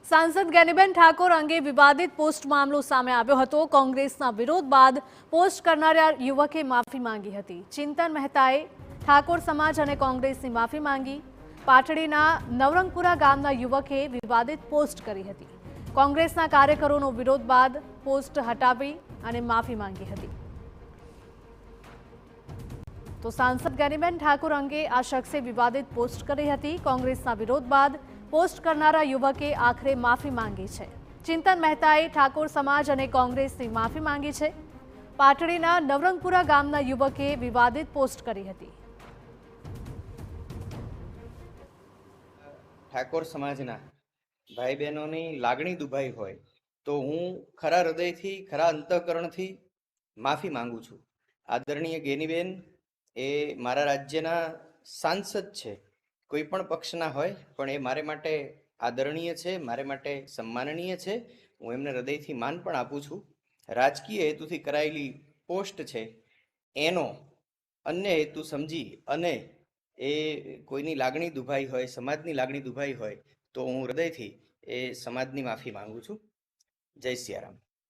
सांसद ज्ञानीबेन ठाकोर अंगे विवादित पोस्ट मामलो सामे आव्यो हतो। कोंग्रेसना विरोध बाद पोस्ट करनारा युवके माफी मांगी हती। चिंतन मेहताए ठाकोर समाज अने कोंग्रेसनी माफी मांगी। पाटડીના નવરંગપુરા ગામના યુવકે વિવાદિત પોસ્ટ કરી હતી। કોંગ્રેસના કાર્યકરોનો વિરોધ બાદ પોસ્ટ હટાવી અને માફી માંગી હતી। તો સાંસદ જ્ઞાનીબેન ઠાકોર અંગે આ શખ્સે વિવાદિત પોસ્ટ કરી હતી। કોંગ્રેસના વિરોધ બાદ પોસ્ટ કરનારા યુવકે આખરે માફી માંગી છે। ચિંતન મહેતાએ ઠાકોર સમાજ અને કોંગ્રેસની માફી માંગી છે। પાટડીના નવરંગપુરા ગામના યુવકે વિવાદિત પોસ્ટ કરી હતી। ઠાકોર સમાજના ભાઈ બહેનોની લાગણી દુભાઈ હોય તો હું ખરા હૃદયથી ખરા અંતઃકરણથી માફી માંગુ છું। આદરણીય ગેનીબેન એ મારા રાજ્યના સાંસદ છે, કોઈ પણ પક્ષના હોય, પણ એ મારે માટે આદરણીય છે, મારે માટે સન્માનનીય છે। હું એમને હૃદયથી માન પણ આપું છું। રાજકીય હેતુથી કરાયેલી પોસ્ટ છે એનો અન્ય હેતુ સમજી અને એ કોઈની લાગણી દુભાઈ હોય, સમાજની લાગણી દુભાઈ હોય તો હું હૃદયથી એ સમાજની માફી માંગુ છું। જય સિયારામ।